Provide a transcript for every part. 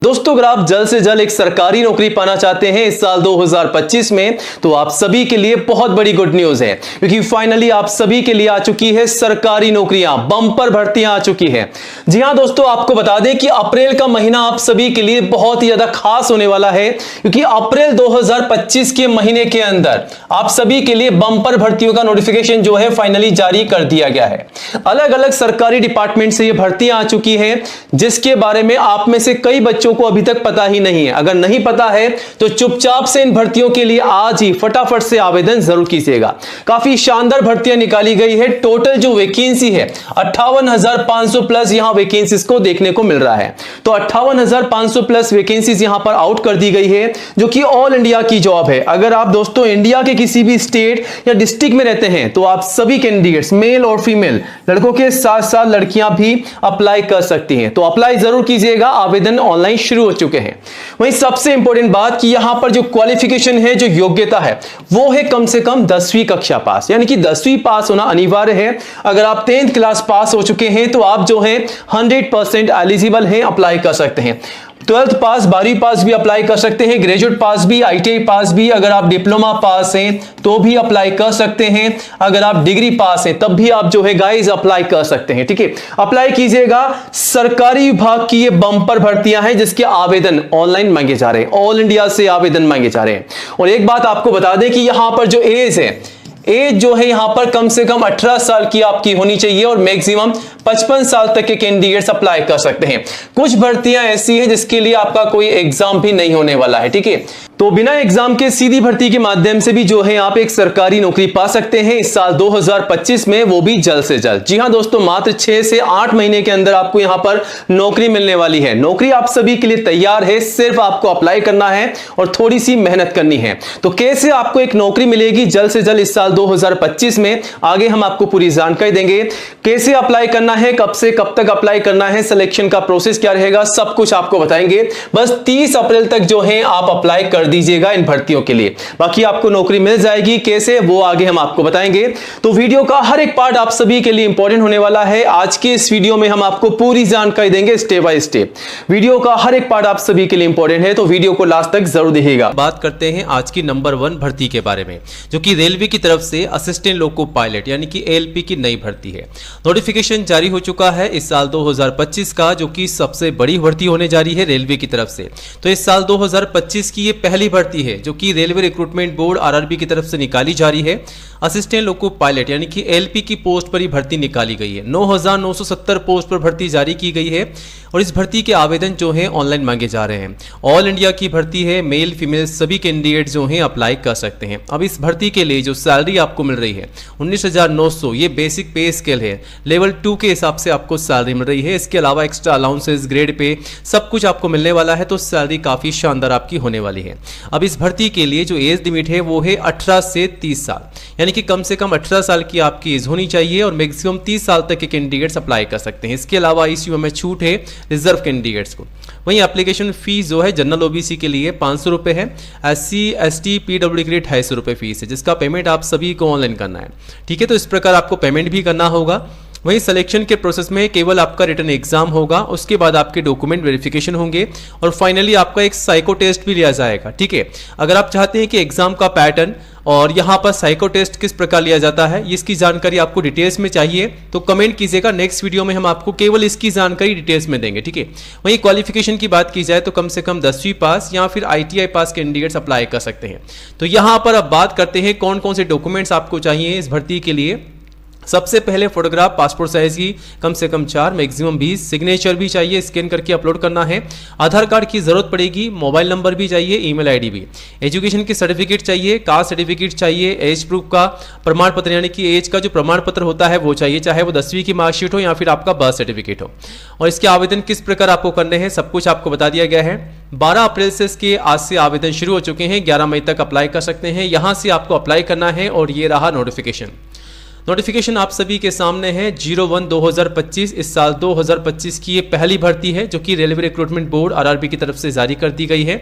दोस्तों, अगर आप जल्द से जल्द एक सरकारी नौकरी पाना चाहते हैं इस साल 2025 में, तो आप सभी के लिए बहुत बड़ी गुड न्यूज है, क्योंकि फाइनली आप सभी के लिए आ चुकी है सरकारी नौकरियां, बम्पर भर्तियां आ चुकी है। जी हां दोस्तों, आपको बता दें कि अप्रैल का महीना आप सभी के लिए बहुत ही ज्यादा खास होने वाला है, क्योंकि अप्रैल 2025 के महीने के अंदर आप सभी के लिए बम्पर भर्तियों का नोटिफिकेशन जो है फाइनली जारी कर दिया गया है। अलग अलग सरकारी डिपार्टमेंट से ये भर्तियां आ चुकी है, जिसके बारे में आप में से कई बच्चों को अभी तक पता ही नहीं है। अगर नहीं पता है तो चुपचाप से इन भर्तियों के लिए आज ही फटाफट से आवेदन जरूर कीजिएगा। काफी शानदार भर्तियां निकाली गई है। टोटल जो वैकेंसी है 58,500 प्लस यहां वैकेंसीज को देखने को मिल रहा है। तो 58,500 प्लस वैकेंसीज यहां पर आउट कर दी गई है, जो कि ऑल इंडिया की जॉब है। अगर आप दोस्तों इंडिया के किसी भी स्टेट या डिस्ट्रिक्ट में रहते हैं तो आप सभी कैंडिडेट्स, मेल और फीमेल, लड़कों के साथ साथ लड़कियां भी अप्लाई कर सकती हैं। तो अप्लाई जरूर कीजिएगा, आवेदन ऑनलाइन शुरू हो चुके हैं। वहीं सबसे इंपॉर्टेंट बात कि यहां पर जो क्वालिफिकेशन है, जो योग्यता है, वो है कम से कम 10वीं कक्षा पास, यानी कि 10वीं पास होना अनिवार्य है। अगर आप 10th क्लास पास हो चुके हैं तो आप जो है 100% एलिजिबल हैं, अप्लाई कर सकते हैं। 12th पास, 12वीं पास भी अप्लाई कर सकते हैं, ग्रेजुएट पास भी, ITI पास भी, अगर आप डिप्लोमा पास हैं तो भी अप्लाई कर सकते हैं, अगर आप डिग्री पास हैं तब भी आप जो है गाइस अप्लाई कर सकते हैं। ठीक है, अप्लाई कीजिएगा। सरकारी विभाग की ये बम्पर भर्तियां हैं जिसके आवेदन ऑनलाइन मांगे जा रहे हैं, ऑल इंडिया से आवेदन मांगे जा रहे हैं। और एक बात आपको बता दें कि यहां पर जो एज है, एज जो है यहां पर कम से कम 18 साल की आपकी होनी चाहिए और मैक्सिमम 55 साल तक के कैंडिडेट्स अप्लाई कर सकते हैं। कुछ भर्तियां ऐसी हैं जिसके लिए आपका कोई एग्जाम भी नहीं होने वाला है। ठीक है, तो बिना एग्जाम के सीधी भर्ती के माध्यम से भी जो है आप एक सरकारी नौकरी पा सकते हैं इस साल 2025 में, वो भी जल्द से जल्द। जी हां दोस्तों, मात्र 6 से 8 महीने के अंदर आपको यहां पर नौकरी मिलने वाली है। नौकरी आप सभी के लिए तैयार है, सिर्फ आपको अप्लाई करना है और थोड़ी सी मेहनत करनी है। तो कैसे आपको एक नौकरी मिलेगी जल्द से जल्द इस साल 2025 में, आगे हम आपको पूरी जानकारी देंगे। कैसे अप्लाई करना है, कब से कब तक अप्लाई करना है, सिलेक्शन का प्रोसेस क्या रहेगा, सब कुछ आपको बताएंगे। बस 30 अप्रैल तक जो है आप अप्लाई कर दीजिएगा इन भर्तियों के लिए, बाकी आपको नौकरी मिल जाएगी। कैसे, वो आगे हम आपको बताएंगे। तो वीडियो का हर एक पार्ट आप सभी के लिए इंपॉर्टेंट होने वाला है। आज के इस वीडियो में हम आपको पूरी जानकारी देंगे स्टेप बाय स्टेप। वीडियो का हर एक पार्ट आप सभी के लिए इंपॉर्टेंट है, तो वीडियो को लास्ट तक जरूर देखिएगा। बात करते हैं आज की नंबर 1 भर्ती के बारे में, जो कि रेलवे की तरफ से असिस्टेंट लोको पायलट यानी कि ALP की नई भर्ती है। नोटिफिकेशन जारी हो चुका है इस साल 2025 का, जो कि सबसे बड़ी भर्ती होने जा रही है रेलवे की तरफ से। तो इस साल 2025 की ये पहली भर्ती है जो कि रेलवे रिक्रूटमेंट बोर्ड RRB की तरफ से निकाली जा रही है। असिस्टेंट लोको पायलट यानी कि ALP की पोस्ट पर ही भर्ती निकाली गई है। 9,970 पोस्ट पर भर्ती जारी की गई है और इस भर्ती के आवेदन जो है ऑनलाइन मांगे जा रहे हैं। ऑल इंडिया की भर्ती है, मेल फीमेल सभी कैंडिडेट जो हैं अप्लाई कर सकते हैं। अब इस भर्ती के लिए जो सैलरी आपको मिल रही है 19,900, ये बेसिक पे स्केल है, लेवल 2 के हिसाब से आपको सैलरी मिल रही है। इसके अलावा एक्स्ट्रा अलाउंसेस, ग्रेड पे सब कुछ आपको मिलने वाला है, तो सैलरी काफ़ी शानदार आपकी होने वाली है। अब इस भर्ती के लिए जो एज लिमिट है वो है 18 से 30 साल, यानी कि कम से कम 18 साल की आपकी एज होनी चाहिए और मैक्सिमम 30 साल तक के कैंडिडेट्स अप्लाई कर सकते हैं। इसके अलावा इस में छूट है रिजर्व कैंडिडेट्स को। वहीं एप्लीकेशन फीस जो है जनरल OBC के लिए 500 रुपये है, SC ST PWD के लिए 250 रुपये फीस है, जिसका पेमेंट आप सभी को ऑनलाइन करना है। ठीक है, तो इस प्रकार आपको पेमेंट भी करना होगा। वहीं सिलेक्शन के प्रोसेस में केवल आपका रिटन एग्जाम होगा, उसके बाद आपके डॉक्यूमेंट वेरिफिकेशन होंगे और फाइनली आपका एक साइको टेस्ट भी लिया जाएगा। ठीक है, अगर आप चाहते हैं कि एग्जाम का पैटर्न और यहाँ पर साइको टेस्ट किस प्रकार लिया जाता है, इसकी जानकारी आपको डिटेल्स में चाहिए तो कमेंट कीजिएगा। नेक्स्ट वीडियो में हम आपको केवल इसकी जानकारी डिटेल्स में देंगे। ठीक है, वहीं क्वालिफिकेशन की बात की जाए तो कम से कम 10वीं पास या फिर ITI पास कैंडिडेट्स अप्लाई कर सकते हैं। तो यहाँ पर अब बात करते हैं कौन कौन से डॉक्यूमेंट्स आपको चाहिए इस भर्ती के लिए। सबसे पहले फोटोग्राफ पासपोर्ट साइज की कम से कम 4, मैक्सिमम 20, सिग्नेचर भी चाहिए, स्कैन करके अपलोड करना है। आधार कार्ड की जरूरत पड़ेगी, मोबाइल नंबर भी चाहिए, ईमेल ID भी। एजुकेशन की सर्टिफिकेट चाहिए, कास्ट सर्टिफिकेट चाहिए, एज प्रूफ का प्रमाण पत्र यानी कि एज का जो प्रमाण पत्र होता है वो चाहिए, चाहे वो 10वीं की मार्कशीट हो या फिर आपका बर्थ सर्टिफिकेट हो। और इसके आवेदन किस प्रकार आपको करने हैं सब कुछ आपको बता दिया गया है। 12 अप्रैल से इसके आज से आवेदन शुरू हो चुके हैं, 11 मई तक अप्लाई कर सकते हैं। यहाँ से आपको अप्लाई करना है और ये रहा नोटिफिकेशन आप सभी के सामने है। 01/2025 इस साल 2025 की ये पहली भर्ती है जो कि रेलवे रिक्रूटमेंट बोर्ड RRB की तरफ से जारी कर दी गई है।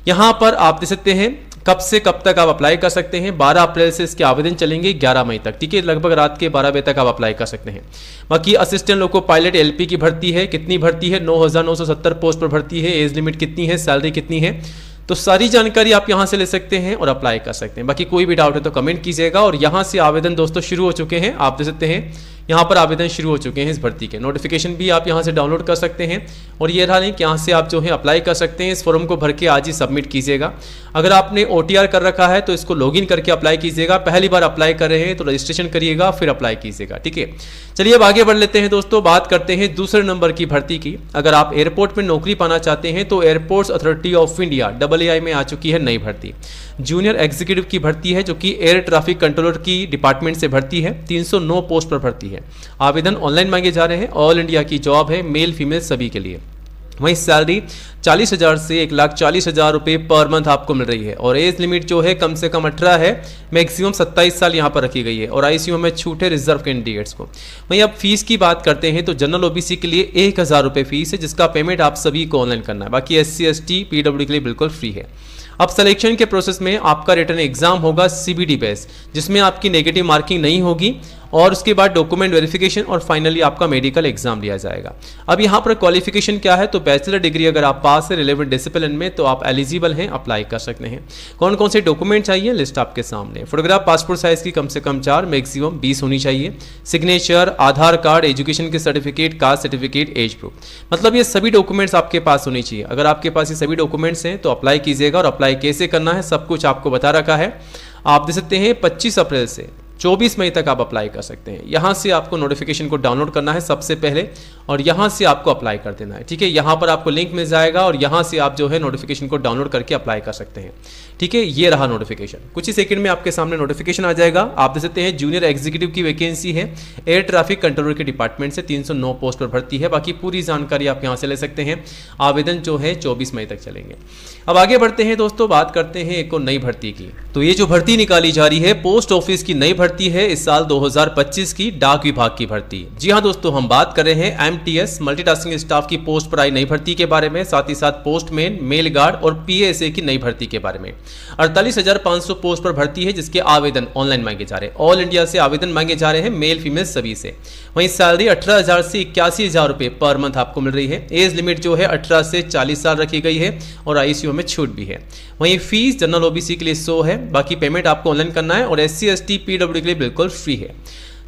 यहाँ पर आप देख सकते हैं कब से कब तक आप अप्लाई कर सकते हैं? 12 अप्रैल से इसके आवेदन चलेंगे 11 मई तक, ठीक है, लगभग रात के 12 बजे तक आप अप्लाई कर सकते हैं। बाकी असिस्टेंट लोको पायलट एलपी की भर्ती है, कितनी भर्ती है? 9,970 पोस्ट पर भर्ती है। एज लिमिट कितनी है? सैलरी कितनी है? तो सारी जानकारी आप यहां से ले सकते हैं और अप्लाई कर सकते हैं। बाकी कोई भी डाउट है तो कमेंट कीजिएगा। और यहां से आवेदन दोस्तों शुरू हो चुके हैं, आप देख सकते हैं यहाँ पर आवेदन शुरू हो चुके हैं इस भर्ती के। नोटिफिकेशन भी आप यहाँ से डाउनलोड कर सकते हैं और ये रहा लिंक, यहाँ से आप जो है अप्लाई कर सकते हैं। इस फॉर्म को भर के आज ही सबमिट कीजिएगा। अगर आपने OTR कर रखा है तो इसको लॉगिन करके अप्लाई कीजिएगा। पहली बार अप्लाई कर रहे हैं तो रजिस्ट्रेशन करिएगा फिर अप्लाई कीजिएगा, ठीक है। चलिए अब आगे बढ़ लेते हैं दोस्तों, बात करते हैं दूसरे नंबर की भर्ती की। अगर आप एयरपोर्ट में नौकरी पाना चाहते हैं तो airports authority of India AAI में आ चुकी है नई भर्ती। जूनियर एग्जीक्यूटिव की भर्ती है जो कि एयर ट्रैफिक कंट्रोलर की डिपार्टमेंट से भर्ती है। 309 पोस्ट पर भर्ती है। आवेदन ऑनलाइन मांगे जा रहे हैं। ऑल इंडिया की जॉब है, मेल फीमेल सभी के लिए। वहीं सैलरी 40,000 से 1,40,000 रुपये पर मंथ आपको मिल रही है। और एज लिमिट जो है कम से कम 18 है, मैक्सिमम 27 साल यहाँ पर रखी गई है। और ICU में छूट है रिजर्व कैंडिडेट्स को। वहीं अब फीस की बात करते हैं तो जनरल OBC के लिए 1,000 रुपये फीस है, जिसका पेमेंट आप सभी को ऑनलाइन करना है। बाकी SC ST PW के लिए बिल्कुल फ्री है। अब सिलेक्शन के प्रोसेस में आपका रिटन एग्जाम होगा CBD बेस, जिसमें आपकी नेगेटिव मार्किंग नहीं होगी। और उसके बाद डॉक्यूमेंट वेरिफिकेशन और फाइनली आपका मेडिकल एग्जाम लिया जाएगा। अब यहाँ पर क्वालिफिकेशन क्या है? तो बैचलर डिग्री अगर आप पास है रिलेवेंट डिसिप्लिन में तो आप एलिजिबल हैं, अप्लाई कर सकते हैं। कौन कौन से डॉक्यूमेंट चाहिए, लिस्ट आपके सामने। फोटोग्राफ पासपोर्ट साइज की कम से कम 4, मैक्सिमम 20 होनी चाहिए। सिग्नेचर, आधार कार्ड, एजुकेशन के certificate, caste certificate, age proof, मतलब ये सभी डॉक्यूमेंट्स आपके पास होनी चाहिए। अगर आपके पास ये सभी डॉक्यूमेंट्स हैं तो अप्लाई कीजिएगा। और अप्लाई कैसे करना है सब कुछ आपको बता रखा है। आप देख सकते हैं 25 अप्रैल से 24 मई तक आप अप्लाई कर सकते हैं। यहाँ से आपको नोटिफिकेशन को डाउनलोड करना है सबसे पहले और यहाँ से आपको अप्लाई कर देना है, ठीक है। यहाँ पर आपको लिंक मिल जाएगा और यहाँ से आप जो है नोटिफिकेशन को डाउनलोड करके अप्लाई कर सकते हैं, ठीक है। ये रहा नोटिफिकेशन, कुछ ही सेकंड में आपके सामने नोटिफिकेशन आ जाएगा। आप देख सकते हैं जूनियर एग्जीक्यूटिव की वैकेंसी है, एयर ट्रैफिक कंट्रोलर के डिपार्टमेंट से 309 पोस्ट पर भर्ती है। बाकी पूरी जानकारी आप यहाँ से ले सकते हैं। आवेदन जो है 24 मई तक चलेंगे। अब आगे बढ़ते हैं दोस्तों, बात करते हैं एक और नई भर्ती की। तो ये जो भर्ती निकाली जा रही है पोस्ट ऑफिस की नई भर्ती है, इस साल 2025 की डाक विभाग की भर्ती। जी हाँ दोस्तों, हम बात कर रहे हैं MTS मल्टीटास्किंग स्टाफ की पोस्ट पर आई नई भर्ती के बारे में, साथ ही साथ पोस्टमैन, मेल गार्ड और PSA की नई भर्ती के बारे में। 48,500 पोस्ट पर भर्ती है, जिसके आवेदन ऑनलाइन मांगे जा रहे हैं। ऑल इंडिया से आवेदन मांगे जा रहे हैं, मेल फीमेल सभी से। वहीं सैलरी 18,000 से 81,000 रुपये पर मंथ आपको मिल रही है। एज लिमिट जो है 18 से 40 साल रखी गई है और ICU में छूट भी है। वहीं फीस जनरल OBC के लिए 100 है, बाकी पेमेंट आपको ऑनलाइन करना है। और SC ST PW के लिए बिल्कुल फ्री है।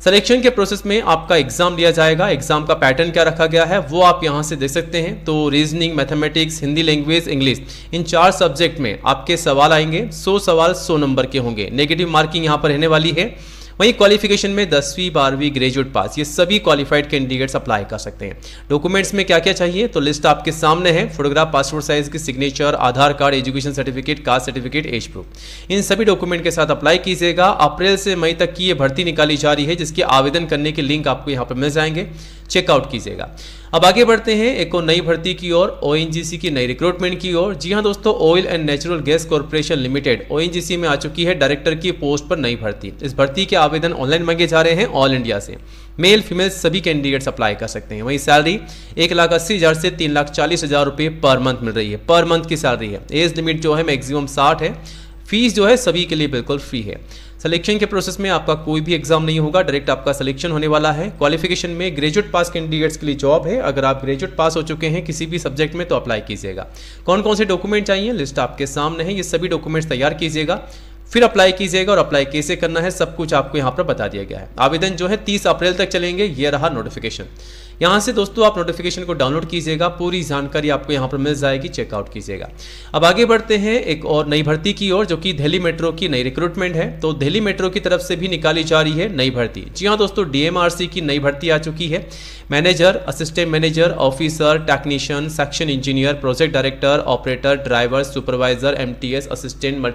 सिलेक्शन के प्रोसेस में आपका एग्जाम लिया जाएगा। एग्जाम का पैटर्न क्या रखा गया है वो आप यहां से देख सकते हैं। तो reasoning, mathematics, Hindi language, English, इन 4 सब्जेक्ट में आपके सवाल आएंगे। 100 सवाल 100 नंबर के होंगे। नेगेटिव मार्किंग यहां पर रहने वाली है। वहीं क्वालिफिकेशन में 10वीं 12वीं ग्रेजुएट पास, ये सभी क्वालिफाइड कैंडिडेट्स अप्लाई कर सकते हैं। डॉक्यूमेंट्स में क्या क्या चाहिए तो लिस्ट आपके सामने है। फोटोग्राफ पासपोर्ट साइज की, signature, Aadhaar card, education certificate, caste certificate, age proof, इन सभी डॉक्यूमेंट के साथ अप्लाई कीजिएगा। अप्रैल से मई तक की ये भर्ती निकाली जा रही है, जिसके आवेदन करने के लिंक आपको यहाँ पर मिल जाएंगे, चेकआउट कीजिएगा। अब आगे बढ़ते हैं एक और नई भर्ती की ओर, ONGC की नई रिक्रूटमेंट की ओर। जी हाँ दोस्तों, oil and natural gas corporation limited ONGC में आ चुकी है डायरेक्टर की पोस्ट पर नई भर्ती। इस भर्ती के आवेदन ऑनलाइन मांगे जा रहे हैं ऑल इंडिया से। मेल फीमेल सभी कैंडिडेट्स अप्लाई कर सकते हैं। वहीं सैलरी 1,80,000 से 3,40,000 रुपये पर मंथ मिल रही है। पर मंथ की सैलरी है। एज लिमिट जो है मैक्सिमम 60 है। फीस जो है सभी के लिए बिल्कुल फ्री है। सिलेक्शन के प्रोसेस में आपका कोई भी एग्जाम नहीं होगा, डायरेक्ट आपका सिलेक्शन होने वाला है। क्वालिफिकेशन में ग्रेजुएट पास कैंडिडेट्स के लिए जॉब है। अगर आप ग्रेजुएट पास हो चुके हैं किसी भी सब्जेक्ट में तो अप्लाई कीजिएगा। कौन कौन से डॉक्यूमेंट चाहिए लिस्ट आपके सामने है। ये सभी डॉक्यूमेंट्स तैयार कीजिएगा, फिर अप्लाई कीजिएगा। और अप्लाई कैसे करना है सब कुछ आपको यहाँ पर बता दिया गया है। आवेदन जो है 30 अप्रैल तक चलेंगे। ये रहा नोटिफिकेशन। यहाँ से दोस्तों आप नोटिफिकेशन को डाउनलोड कीजिएगा, पूरी जानकारी आपको यहाँ पर मिल जाएगी, चेकआउट कीजिएगा। अब आगे बढ़ते हैं एक और नई भर्ती की ओर, जो कि दिल्ली मेट्रो की नई रिक्रूटमेंट है। तो दिल्ली मेट्रो की तरफ से भी निकाली जा रही है नई भर्ती। जी हाँ दोस्तों, DMRC की नई भर्ती आ चुकी है। Manager, assistant manager, officer, technician, section engineer, project director, operator, driver, supervisor, MTS assistant,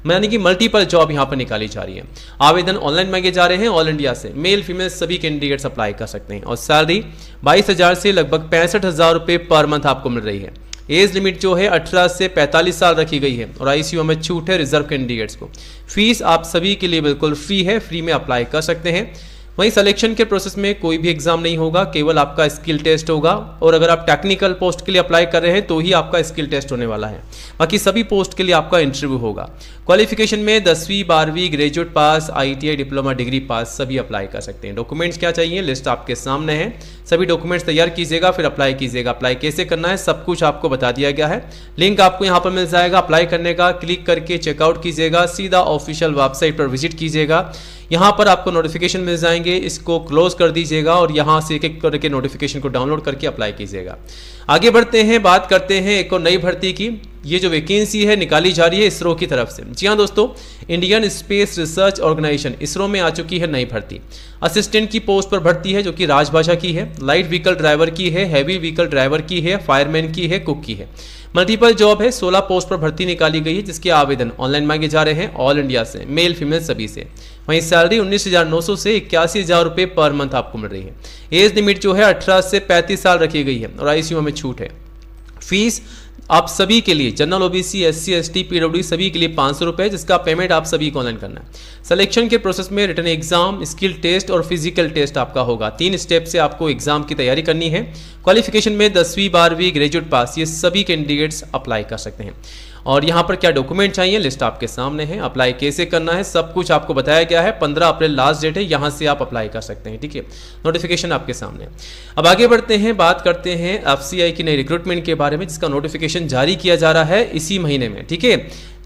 यानी कि मल्टीपल जॉब यहाँ पर निकाली जा रही है। आवेदन ऑनलाइन मांगे जा रहे हैं ऑल इंडिया से। मेल फीमेल सभी कैंडिडेट्स अप्लाई कर सकते हैं। और सैलरी 22,000 से लगभग 65,000 रुपये पर मंथ आपको मिल रही है। एज लिमिट जो है 18 से 45 साल रखी गई है और ICU में छूट है रिजर्व कैंडिडेट्स को। फीस आप सभी के लिए बिल्कुल फ्री है, फ्री में अप्लाई कर सकते हैं। वहीं सिलेक्शन के प्रोसेस में कोई भी एग्जाम नहीं होगा, केवल आपका स्किल टेस्ट होगा। और अगर आप टेक्निकल पोस्ट के लिए अप्लाई कर रहे हैं तो ही आपका स्किल टेस्ट होने वाला है, बाकी सभी पोस्ट के लिए आपका इंटरव्यू होगा। क्वालिफिकेशन में 10वीं 12वीं graduate pass, ITI diploma degree pass सभी अप्लाई कर सकते हैं। डॉक्यूमेंट्स क्या चाहिए, लिस्ट आपके सामने है, सभी डॉक्यूमेंट्स तैयार कीजिएगा, फिर अप्लाई कीजिएगा। अप्लाई कैसे करना है सब कुछ आपको बता दिया गया है, लिंक आपको यहाँ पर मिल जाएगा। अप्लाई करने का क्लिक करके चेकआउट कीजिएगा, सीधा ऑफिशियल वेबसाइट पर विजिट कीजिएगा। यहाँ पर आपको नोटिफिकेशन मिल जाएंगे, इसको क्लोज कर दीजिएगा और यहाँ से एक एक करके नोटिफिकेशन को डाउनलोड करके अप्लाई कीजिएगा। आगे बढ़ते हैं, बात करते हैं एक और नई भर्ती की। ये जो वैकेंसी है निकाली जा रही है इसरो की तरफ से। जी हाँ दोस्तों, Indian Space Research Organisation ISRO में आ चुकी है नई भर्ती। असिस्टेंट की पोस्ट पर भर्ती है जो कि राजभाषा की है, लाइट व्हीकल ड्राइवर की है, हैवी व्हीकल ड्राइवर की है, फायरमैन की है, कुक की है। मल्टीपल जॉब है, 16 पोस्ट पर भर्ती निकाली गई है जिसके आवेदन ऑनलाइन मांगे जा रहे हैं ऑल इंडिया से, मेल फीमेल सभी से। वहीं सैलरी 19,900 से 81,000 रुपये पर मंथ आपको मिल रही है। एज लिमिट जो है 18 से 35 साल रखी गई है और ICU में छूट है। फीस आप सभी के लिए, general OBC SC ST PWD सभी के लिए 500 रुपये, जिसका पेमेंट आप सभी को ऑनलाइन करना है। सिलेक्शन के प्रोसेस में रिटन एग्जाम, स्किल टेस्ट और फिजिकल टेस्ट आपका होगा। 3 स्टेप से आपको एग्जाम की तैयारी करनी है। क्वालिफिकेशन में 10वीं 12वीं ग्रेजुएट पास ये सभी कैंडिडेट्स अप्लाई कर सकते हैं। और यहाँ पर क्या डॉक्यूमेंट चाहिए लिस्ट आपके सामने है, अप्लाई कैसे करना है सब कुछ आपको बताया गया है। 15 अप्रैल लास्ट डेट है, यहाँ से आप अप्लाई कर सकते हैं। ठीक है, नोटिफिकेशन आपके सामने। अब आगे बढ़ते हैं, बात करते हैं FCI की नई रिक्रूटमेंट के बारे में जिसका नोटिफिकेशन जारी किया जा रहा है इसी महीने में। ठीक है,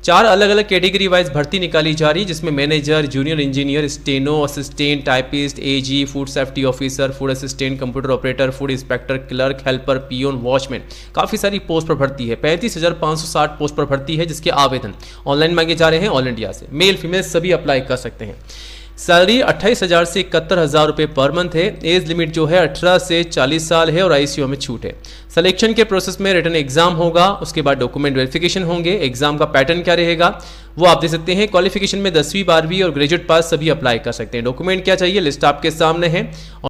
4 अलग अलग कैटेगरी वाइज भर्ती निकाली जा रही है जिसमें manager, junior engineer, steno assistant, typist, AG, food safety officer, food assistant, computer operator, food inspector, clerk, helper, peon, watchman, काफ़ी सारी पोस्ट पर भर्ती है। 35,560 पोस्ट पर भर्ती है जिसके आवेदन ऑनलाइन मांगे जा रहे हैं ऑल इंडिया से, मेल फीमेल सभी अप्लाई कर सकते हैं। सैलरी 28,000 से 71,000 रुपये पर मंथ है। एज लिमिट जो है 18 से 40 साल है और ICU में छूट है। सिलेक्शन के प्रोसेस में रिटन एग्जाम होगा, उसके बाद डॉक्यूमेंट वेरिफिकेशन होंगे। एग्जाम का पैटर्न क्या रहेगा वो आप देख सकते हैं। क्वालिफिकेशन में 10वीं 12वीं और ग्रेजुएट पास सभी अप्लाई कर सकते हैं। डॉक्यूमेंट क्या चाहिए लिस्ट आपके सामने है।